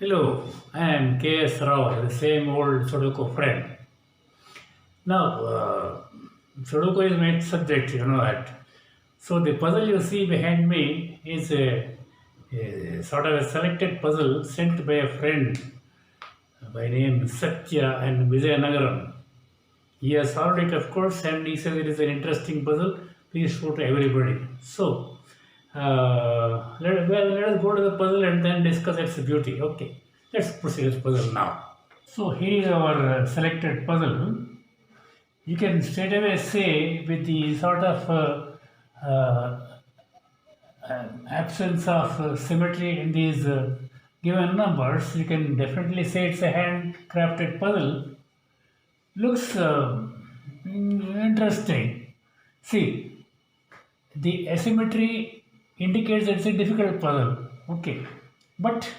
Hello, I am K.S. Rao, the same old Sudoku friend. Now, Sudoku is my subject, you know that. So, the puzzle you see behind me is a sort of a selected puzzle sent by a friend by name Satya and Vijayanagaram. He has solved it, of course, and he says it is an interesting puzzle. Please show to everybody. So, let us go to the puzzle and then discuss its beauty. Okay, let's proceed with the puzzle now. So, here is our selected puzzle. You can straight away say with the sort of absence of symmetry in these given numbers, you can definitely say it's a handcrafted puzzle. Looks interesting. See, the asymmetry indicates that it's a difficult puzzle. Okay, but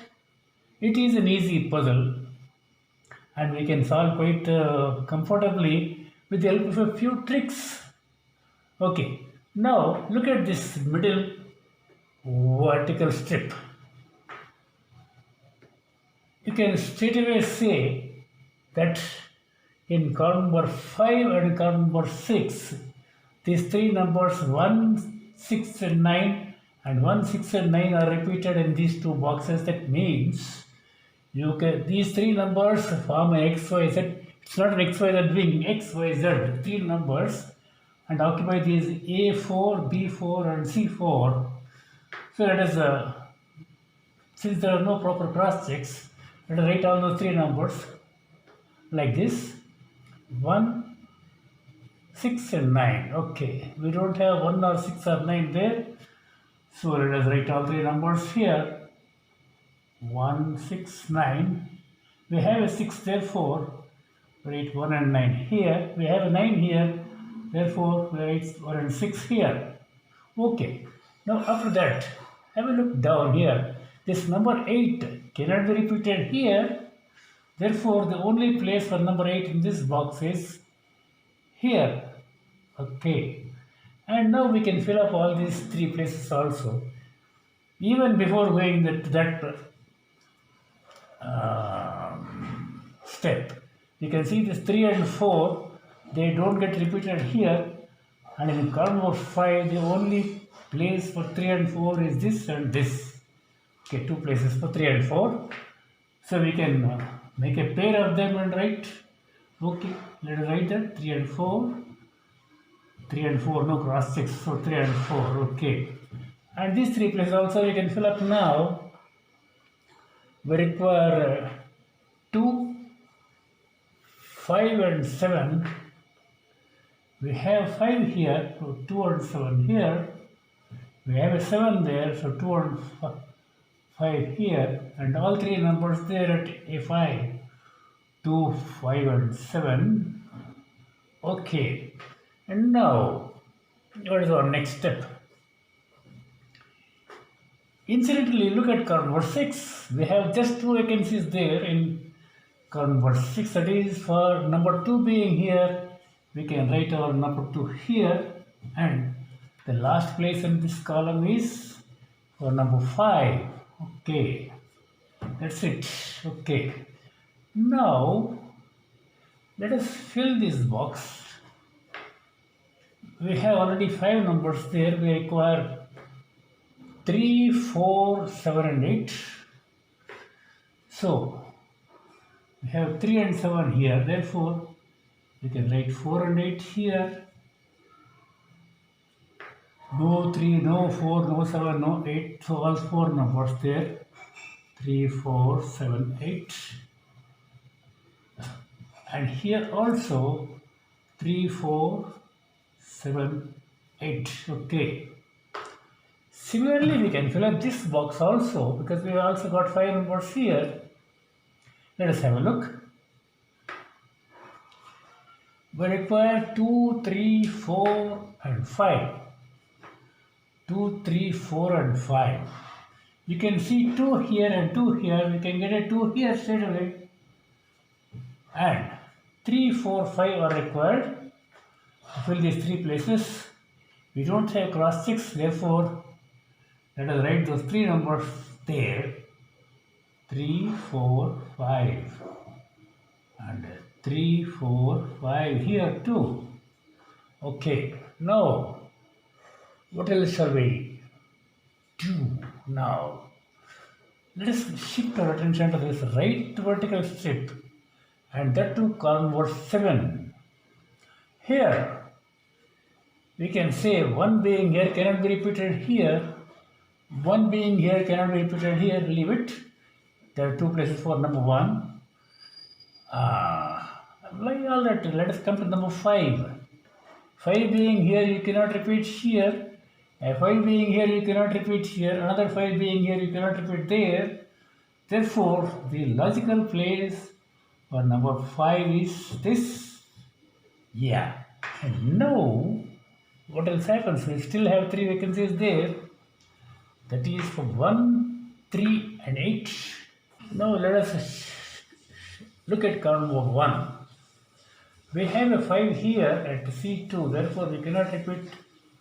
it is an easy puzzle and we can solve quite comfortably with the help of a few tricks. Okay, now look at this middle vertical strip. You can straight away say that in column number 5 and column number 6, these three numbers 1, 6 and 9 and 1, 6 and 9 are repeated in these two boxes. That means you can these three numbers form an XYZ. It's not an XYZ wing, XYZ, three numbers and occupy these A4, B4 and C4. So let us, since there are no proper cross checks, let us write all those three numbers like this. 1, 6 and 9. Okay, we don't have 1 or 6 or 9 there. So let us write all three numbers here. 1, 6, 9. We have a 6, therefore write 1 and 9 here. We have a 9 here, therefore we write 1 and 6 here. Okay, now after that, have a look down here. This number 8 cannot be repeated here. Therefore, the only place for number 8 in this box is here. Okay. And now we can fill up all these three places also. Even before going to that step, you can see this 3 and 4, they don't get repeated here. And in column number 5, the only place for 3 and 4 is this and this. Okay, two places for 3 and 4. So we can make a pair of them and write. Okay, let us write that 3 and 4. 3 and 4, no cross checks, so 3 and 4. Okay, and these three places also we can fill up now. We require 2, 5 and 7. We have 5 here, so 2 and 7 here. We have a 7 there, so 2 and 5 here, and all three numbers there at A5, 2, 5 and 7. Okay, and now what is our next step? Incidentally, look at column number 6. We have just two vacancies there in column number 6. That is, for number 2 being here, we can write our number 2 here, and the last place in this column is for number 5. Okay, that's it. Okay, now let us fill this box. We have already 5 numbers there. We require 3, 4, 7 and 8. So we have 3 and 7 here, therefore we can write 4 and 8 here. No 3, no 4, no 7, no 8. So all 4 numbers there. 3, 4, 7, 8. And here also 3, 4, 7, 8. Okay. Similarly, we can fill up this box also because we have also got 5 numbers here. Let us have a look. We require 2, 3, 4 and 5. 2, 3, 4 and 5. You can see 2 here and 2 here. We can get a 2 here straight away. And 3, 4, 5 are required to fill these three places. We don't have cross checks, therefore let us write those three numbers there. 3, 4, 5. And 3, 4, 5 here too. Okay, now what else shall we do now? Let us shift our attention to this right vertical strip and that to column verse 7. Here we can say one being here cannot be repeated here, one being here cannot be repeated here, leave it. There are two places for number 1. Like all that, let us come to number 5. 5 being here, you cannot repeat here. A 5 being here, you cannot repeat here. Another 5 being here, you cannot repeat there. Therefore, the logical place for number 5 is this. Yeah. And now, what else happens? We still have 3 vacancies there. That is for 1, 3 and 8. Now let us look at column number 1. We have a 5 here at C2, therefore we cannot repeat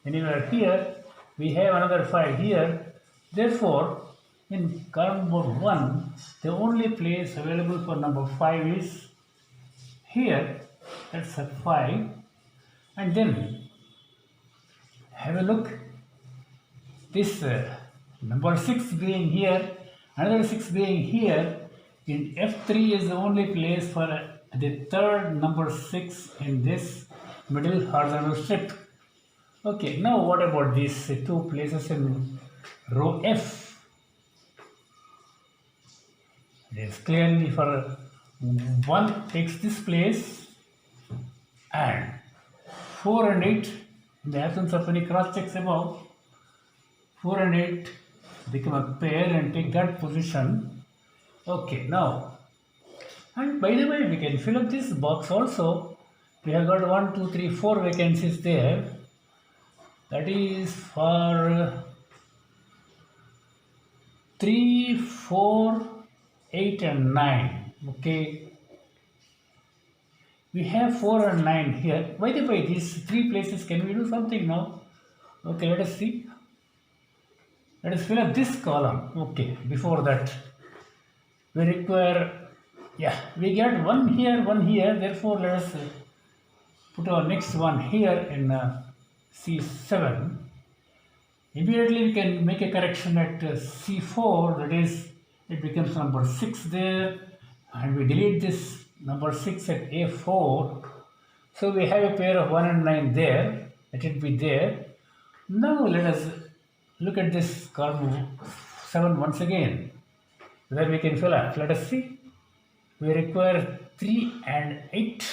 anywhere here. We have another 5 here. Therefore, in column number 1, the only place available for number 5 is here. That's a 5. And then have a look. This number 6 being here, another 6 being here. In F3 is the only place for the third number 6 in this middle horizontal strip. Okay, now what about these 2 places in row F? It is clearly for 1 takes this place and 4 and 8, in the absence of any cross checks above, 4 and 8 become a pair and take that position. Okay, now, and by the way, we can fill up this box also. We have got 1, 2, 3, 4 vacancies there. That is for 3, 4, 8 and 9. Okay. We have 4 and 9 here. By the way, these 3 places, can we do something now? Okay, let us see. Let us fill up this column. Okay, before that, we require, we get 1 here, therefore let us put our next one here in C7. Immediately we can make a correction at C4, that is, it becomes number 6 there, and we delete this number 6 at A4. So we have a pair of 1 and 9 there, let it be there. Now let us look at this column 7 once again, where we can fill up. Let us see. We require 3 and 8.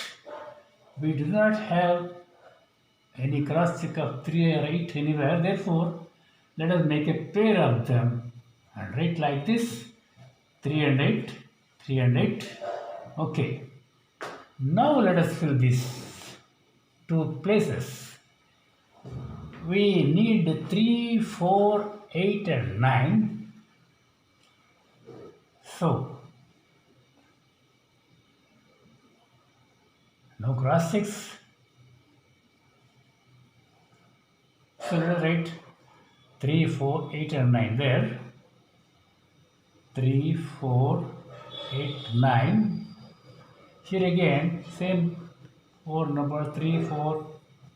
We do not have any cross check of 3 or 8 anywhere. Therefore, let us make a pair of them and write like this: 3 and 8, 3 and 8. Okay. Now let us fill these 2 places. We need 3, 4, 8 and 9. So, no cross checks. So let us write 3, 4, 8 and 9 there. 3, 4, 8, 9. Here again, same 4 number 3, 4,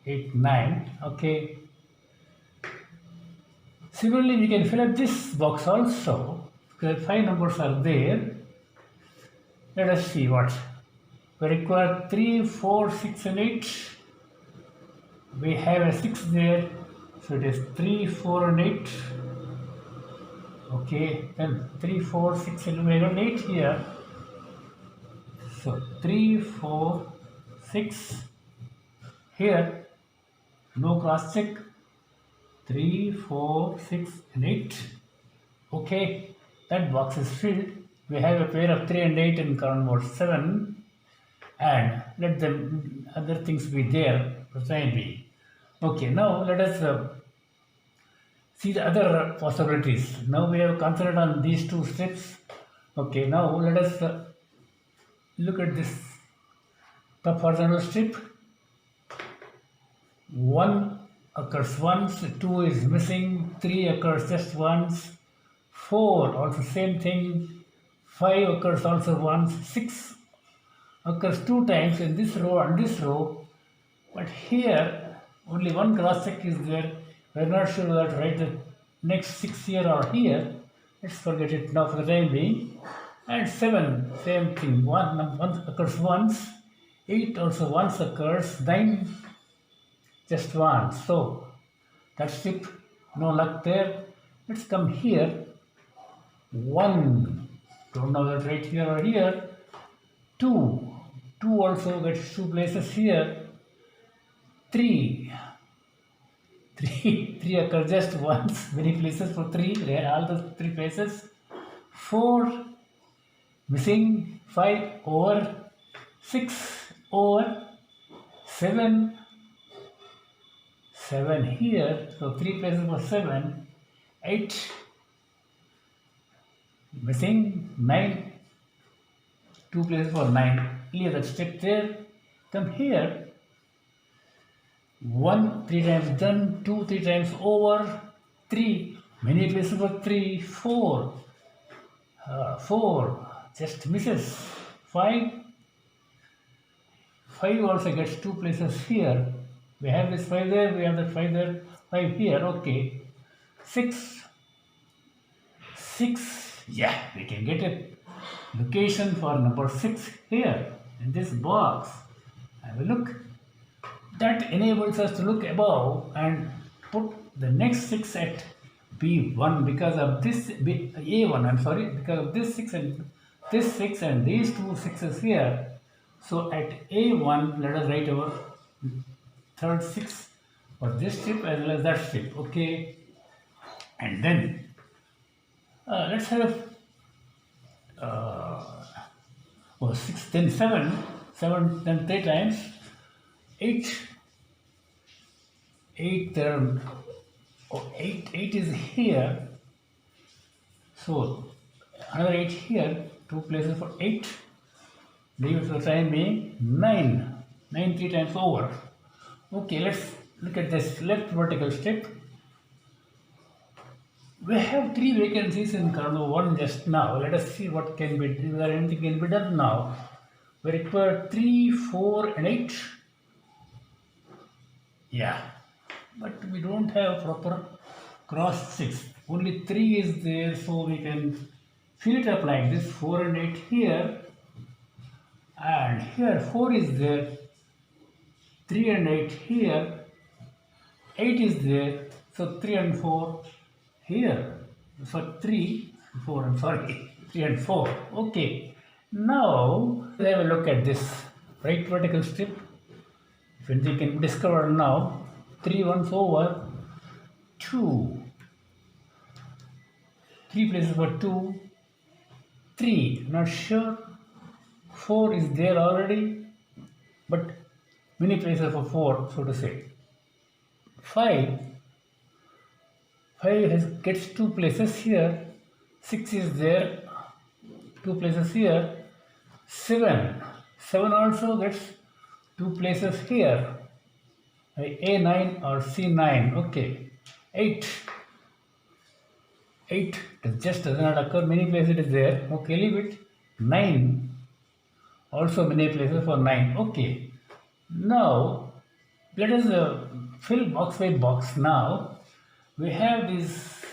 8, 9. Okay. Similarly, we can fill up this box also. Because 5 numbers are there. Let us see what. We require 3, 4, 6 and 8. We have a 6 there. So it is 3, 4 and 8. Okay, then 3, 4, 6 and we have 8 here. So 3, 4, 6. Here, no cross check. 3, 4, 6 and 8. Okay, that box is filled. We have a pair of 3 and 8 in column number 7. And let the other things be there for time being. Okay, now let us see the other possibilities. Now we have concentrated on these 2 steps. Okay, now let us look at this top horizontal strip. 1 occurs once, 2 is missing, 3 occurs just once, 4 also same thing, 5 occurs also once, 6 occurs 2 times in this row and this row, but here only one cross check is there. We are not sure whether to write the next 6 here or here. Let's forget it now for the time being. And 7, same thing, 1 occurs once, 8 also once occurs, 9 just once. So that's it, no luck there. Let's come here. 1, don't know that right here or here. 2 also gets 2 places here. 3 occurs just once, many places for 3, all the 3 places. 4 missing, 5 over, 6 over, 7 here, so 3 places for 7, 8 missing, 9, 2 places for 9. Clear that step there. Come here. 1 3 times done, 2 3 times over, 3 many places for 3, 4 just misses, 5 also gets 2 places here. We have this 5 there, we have that 5 there, 5 here, okay. 6, yeah, we can get a location for number 6 here in this box. Have a look. That enables us to look above and put the next 6 at B1 because of this A1, I'm sorry, because of this 6 and this 6 and these 2 6s here. So at A1, let us write our third 6 for this strip as well as that strip, okay. And then let's have 6, then 7, then 3 times, 8 there, 8 is here, so another 8 here, 2 places for 8, leave it for the time being, 9 3 times over. Okay, let's look at this left vertical strip. We have 3 vacancies in column 1 just now. Let us see what can be, whether anything can be done now. We require 3, 4 and 8. Yeah, but we don't have proper cross 6. Only 3 is there, so we can fill it up like this. 4 and 8 here. And here 4 is there. 3 and 8 here. 8 is there. So 3 and 4 here. So 3, 4, I'm sorry. 3 and 4. Okay. Now, let's have a look at this right vertical strip. If anything can be discovered now, 3 ones over, 2. 3 places for 2, 3, not sure. 4 is there already, but many places for 4, so to say. 5 gets 2 places here. 6 is there, 2 places here. 7 also gets 2 places here. A9 or C9. Okay. 8 just does not occur. Many places it is there. Okay, leave it. 9 also many places for 9. Okay. Now let us fill box by box. Now we have these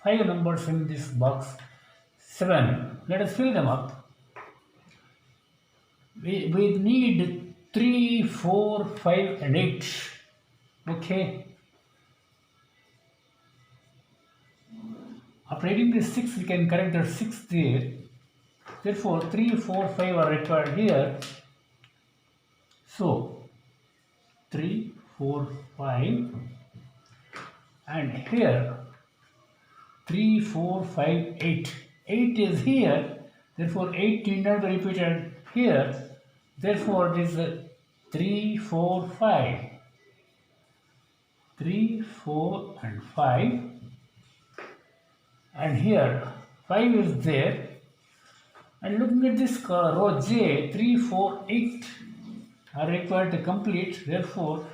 5 numbers in this box. 7. Let us fill them up. We need 3, 4, 5 and 8. Okay. After adding this 6, we can correct the 6 there. Therefore, 3, 4, 5 are required here. So, 3, 4, 5. And here, 3, 4, 5, 8. 8 is here. Therefore, 8 need not be repeated here. Therefore, it is 3, 4, 5. 3, 4 and 5. And here 5 is there. And looking at this row J, 3, 4, 8 are required to complete. Therefore,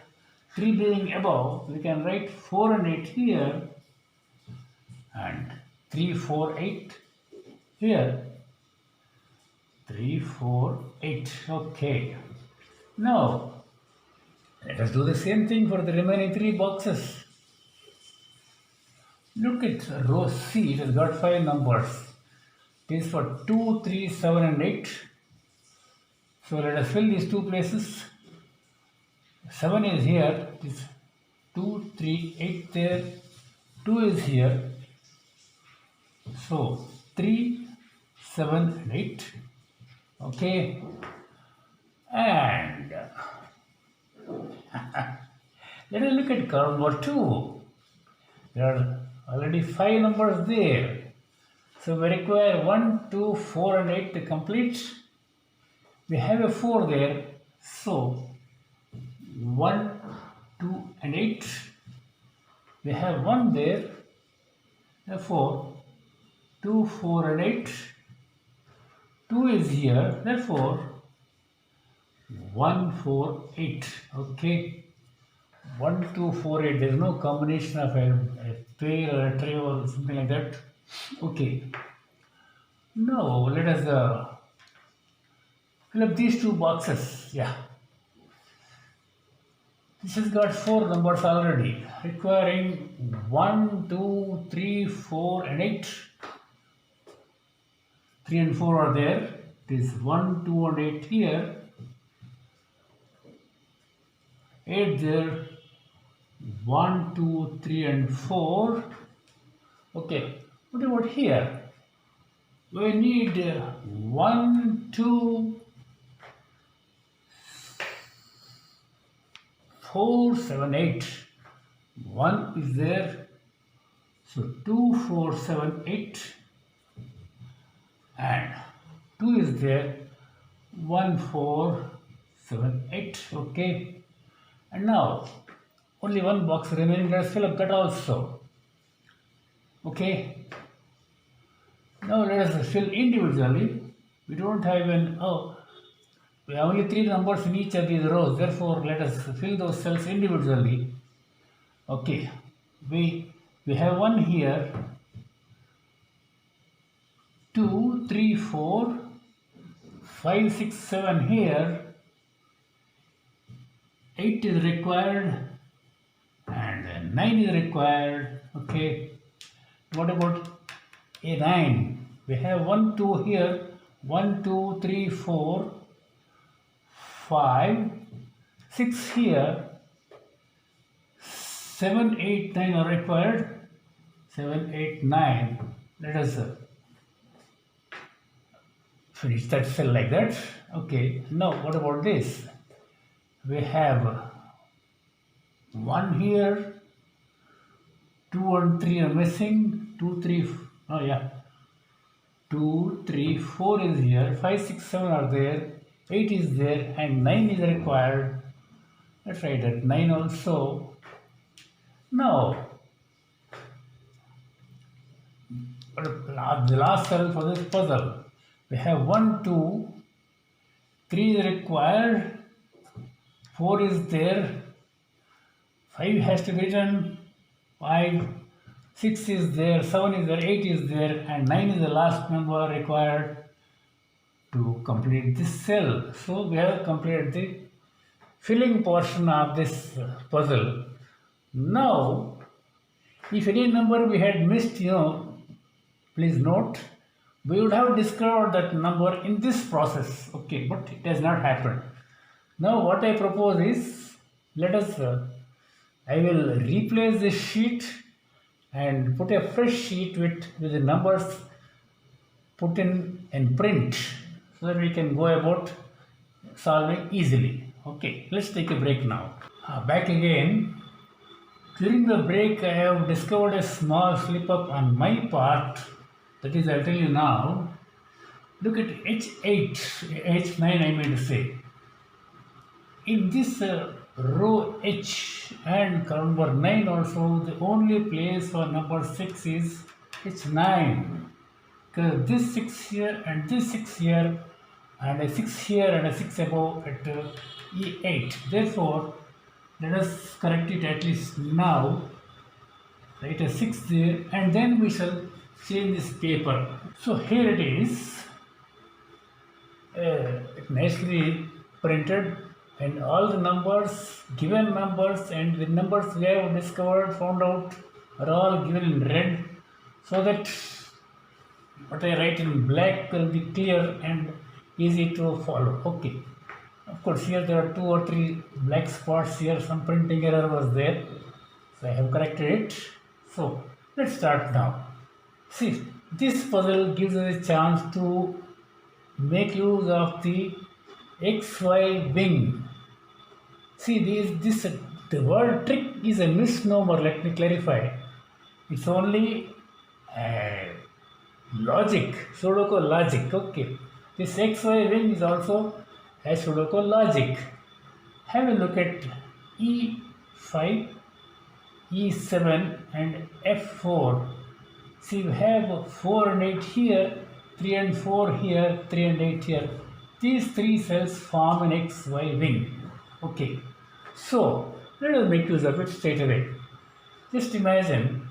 3 being above, we can write 4 and 8 here and 3, 4, 8 here. 3, 4, 8. Okay. Now, let us do the same thing for the remaining 3 boxes. Look at row C, it has got 5 numbers. It is for 2, 3, 7 and 8. So let us fill these 2 places. 7 is here, it is 2, 3, 8 there, 2 is here. So 3, 7 and 8. Okay. And let us look at column number 2. There are already 5 numbers there. So we require 1, 2, 4 and 8 to complete. We have a 4 there. So 1, 2 and 8. We have 1 there. Therefore 2, 4 and 8. 2 is here. Therefore 1, 4, 8. Okay. 1, 2, 4, 8. There is no combination of a pair or a trio or something like that. Okay. Now let us fill up these 2 boxes. Yeah. This has got 4 numbers already, requiring 1, 2, 3, 4 and 8. 3 and 4 are there. It is 1, 2 and 8 here. 8 there. 1, 2, 3 and 4. Okay. What about here? We need 1, 2, 4, 7, 8. 1 is there. So 2, 4, 7, 8. And 2 is there. 1, 4, 7, 8. Okay. And now only 1 box remaining. Let us fill up that also. Okay. Now let us fill individually. We don't have we have only 3 numbers in each of these rows. Therefore, let us fill those cells individually. Okay. We have 1 here. 2, 3, 4, 5, 6, 7 here. 8 is required and 9 is required. Okay. What about a 9? We have 1, 2 here. 1, 2, 3, 4, 5, 6 here. 7, 8, 9 are required. 7, 8, 9. Let us finish that cell like that. Okay. Now what about this? We have 1 here. 2 and 3 are missing. 2, 3. Oh yeah. 2, 3, 4 is here. 5, 6, 7 are there. 8 is there and 9 is required. Let's write that 9 also. Now, the last cell for this puzzle. We have 1, 2, 3 is required. 4 is there. 5 has to be done. 5, 6 is there. 7 is there. 8 is there. And 9 is the last number required to complete this cell. So we have completed the filling portion of this puzzle. Now, if any number we had missed, please note, we would have discovered that number in this process. Okay, but it has not happened. Now what I propose is, I will replace this sheet and put a fresh sheet with the numbers put in print so that we can go about solving easily. Okay, let's take a break now. Back again. During the break, I have discovered a small slip up on my part. That is, I'll tell you now. Look at H8, H9 I mean to say. In this row H and column number 9 also, the only place for number 6 is H9. Because this 6 here and this 6 here and a 6 here and a 6 above at E8. Therefore, let us correct it at least now. Write a 6 there and then we shall change this paper. So here it is. nicely printed, and all the numbers, given numbers, and the numbers we have discovered, found out, are all given in red, so that what I write in black will be clear and easy to follow. Okay. Of course, here there are 2 or 3 black spots here. Some printing error was there, so I have corrected it. So let's start now. See, this puzzle gives us a chance to make use of the XY wing. See, the word trick is a misnomer. Let me clarify. It's only uh, logic, Sudoku logic. Okay. This XY wing is also a Sudoku logic. Have a look at E5, E7 and F4. See, we have 4 and 8 here, 3 and 4 here, 3 and 8 here. These 3 cells form an XY wing. Okay. So, let us make use of it straight away. Just imagine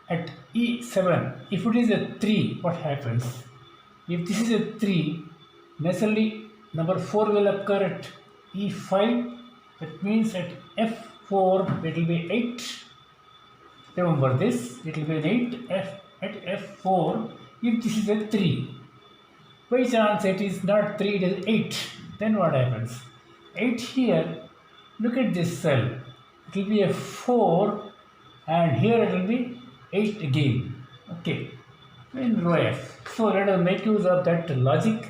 at E7, if it is a 3, what happens? If this is a 3, necessarily number 4 will occur at E5. That means at F4 it will be 8. Remember this, it will be an 8 at F4 if this is a 3. By chance it is not 3, it is 8. Then what happens? 8 here, look at this cell. It will be a 4 and here it will be 8 again. Okay, in row F. So let us make use of that logic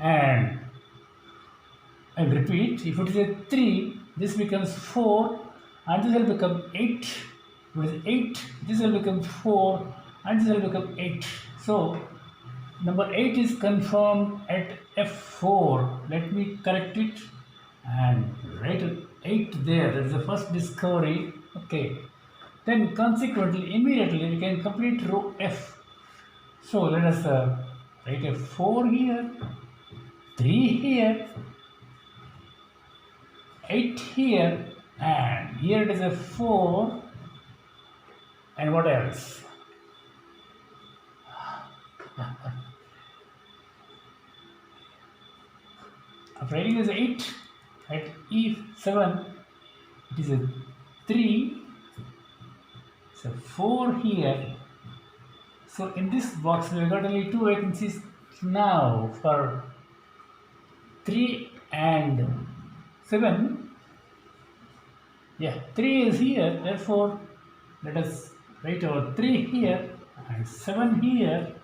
and repeat. If it is a 3, this becomes 4 and this will become 8. If it is 8, this will become 4 and this will become 8. So number 8 is confirmed at F4. Let me correct it and write 8 there. That is the first discovery. Okay. Then consequently, immediately we can complete row F. So let us write a 4 here, 3 here, 8 here, and here it is a 4. And what else? After writing as 8 at E7, it is a 3. So 4 here. So in this box we have got only 2 vacancies now for 3 and 7. Yeah, 3 is here. Therefore, let us write our 3 here and 7 here.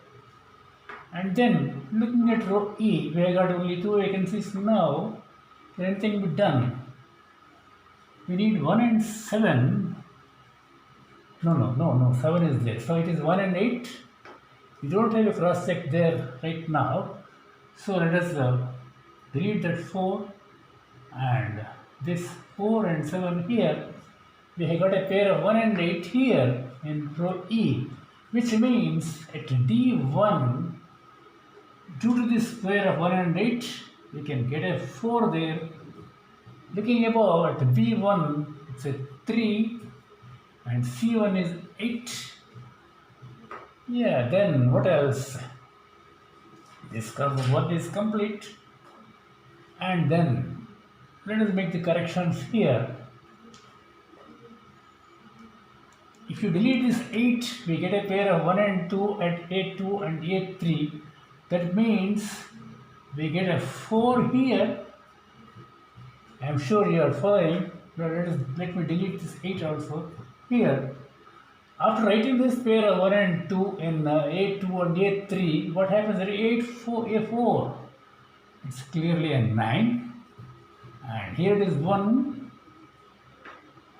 And then looking at row E, we have got only 2 vacancies now. Can anything be done? We need 1 and 7. No, 7 is there. So it is 1 and 8. We don't have a cross check there right now. So let us delete that 4 and this 4 and 7 here. We have got a pair of 1 and 8 here in row E, which means at D1, due to this pair of 1 and 8, we can get a 4 there. Looking above at B1, it's a 3 and C1 is 8. Yeah, then what else? This curve 1 is complete. And then let us make the corrections here. If you delete this 8, we get a pair of 1 and 2 at A2 and A3. That means we get a 4 here. I am sure you are following. Let me delete this 8 also here. After writing this pair of 1 and 2 in A2 and A3, what happens at A4? It's clearly a 9. And here it is 1.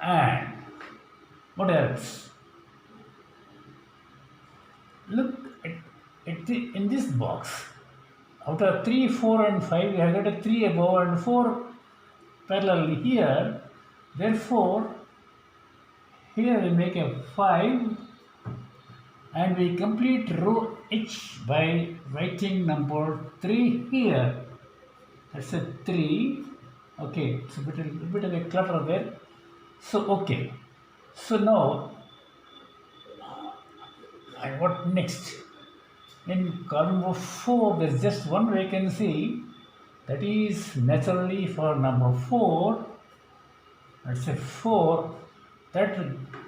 And what else? Look in this box. Out of 3, 4 and 5, we have got a 3 above and 4 parallelly here. Therefore, here we make a 5 and we complete row H by writing number 3 here. That's a 3. Okay, it's a bit of a clutter there. So, okay. So now, and what next? In column number 4, there's just one vacancy. That is naturally for number 4. Let's say 4. That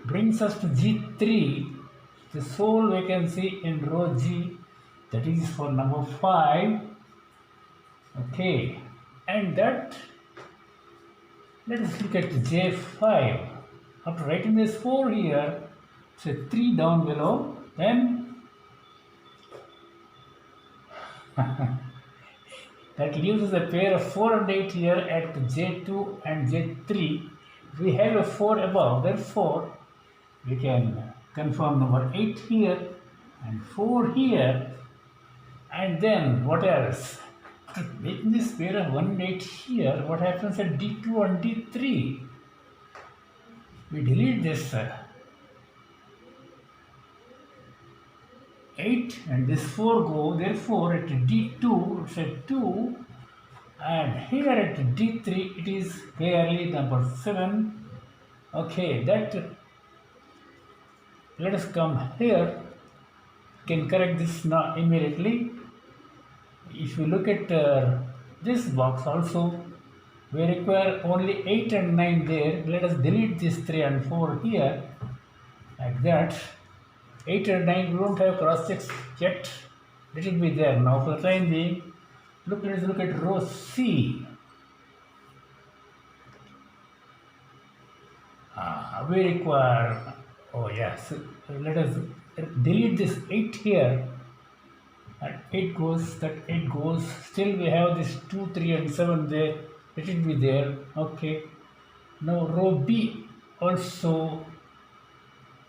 brings us to G3. The sole vacancy in row G. That is for number 5. Okay. And that, let us look at J5. After writing this 4 here, say 3 down below, then that leaves us a pair of 4 and 8 here at J2 and J3. We have a 4 above, therefore we can confirm number 8 here and 4 here. And then what else? Making this pair of 1 and 8 here, what happens at D2 and D3? We delete this 8 and this 4 go, therefore at D2 it's at 2, and here at D3 it is clearly number 7. Okay, that, let us come here, can correct this now immediately. If you look at this box also, we require only 8 and 9 there. Let us delete this 3 and 4 here, like that. 8 and 9, we don't have cross checks yet. Let it be there now for the time being. Let us look at row C. We require, oh yes, let us delete this 8 here. And 8 goes, that 8 goes. Still we have this 2, 3 and 7 there. Let it be there. Okay. Now row B also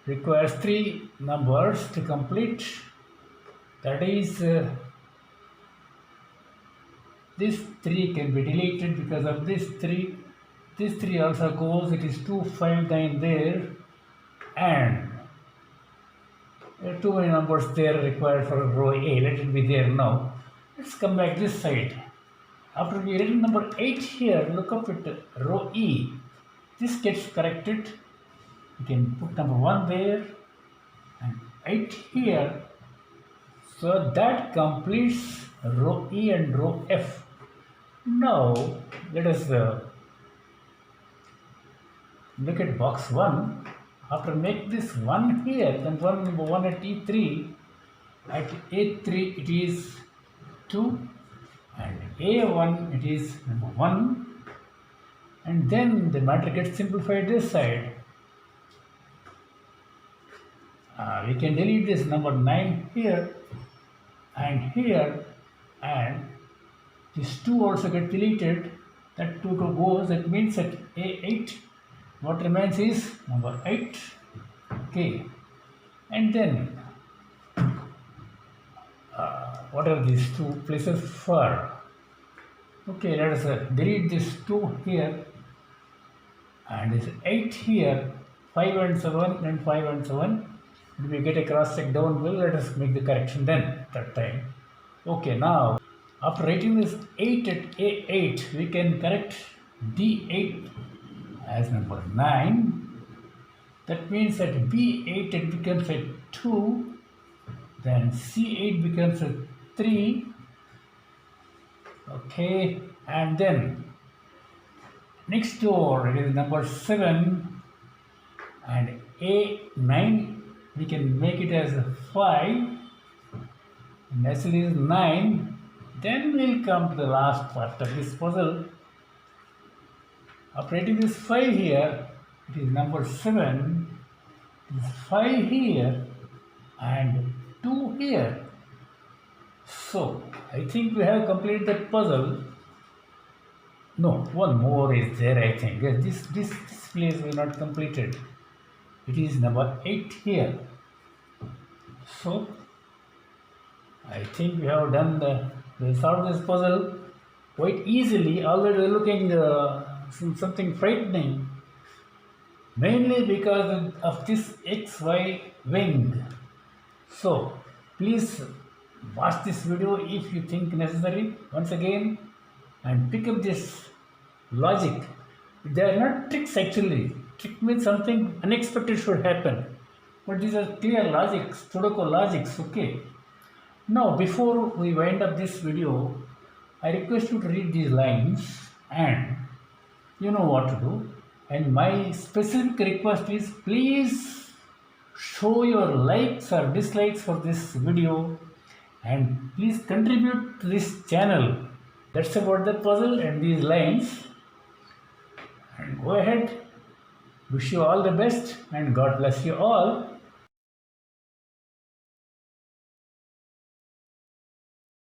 requires 3 numbers to complete. That is, this 3 can be deleted because of this 3. This 3 also goes. It is 2, 5, 9 there. And too many numbers there required for row A. Let it be there now. Let's come back this side. After we written number 8 here, look up at row E. This gets corrected. You can put number 1 there and 8 here. So that completes row E and row F. Now let us look at box 1. After make this 1 here, then number 1 at E3. At A3 it is 2 and A1 it is number 1. And then the matter gets simplified this side. We can delete this number 9 here and here, and this 2 also get deleted. That 2 goes, that means at A8 what remains is number 8. Okay, and then what are these 2 places for? Okay, let us delete this 2 here and this 8 here, 5 and 7 and 5 and 7. If we get a cross check down, well, let us make the correction then that time. Okay, now after writing this 8 at A8, we can correct D8 as number 9. That means that B8 it becomes a 2, then C8 becomes a 3. Okay, and then next door it is number 7, and A9 we can make it as a 5, and actually is 9. Then we'll come to the last part of this puzzle. After writing this 5 here, it is number 7, it is 5 here and 2 here. So I think we have completed that puzzle. No, one more is there, I think. Yes, this place we not completed. It is number 8 here. So I think we have done we solved this puzzle quite easily. Although we are looking something frightening, mainly because of this XY wing. So please watch this video if you think necessary once again and pick up this logic. They are not tricks actually. Trick means something unexpected should happen. But these are clear logics, Sudoku logics, okay. Now, before we wind up this video, I request you to read these lines and you know what to do. And my specific request is please show your likes or dislikes for this video and please contribute to this channel. That's about the puzzle and these lines. And go ahead. Wish you all the best and God bless you all.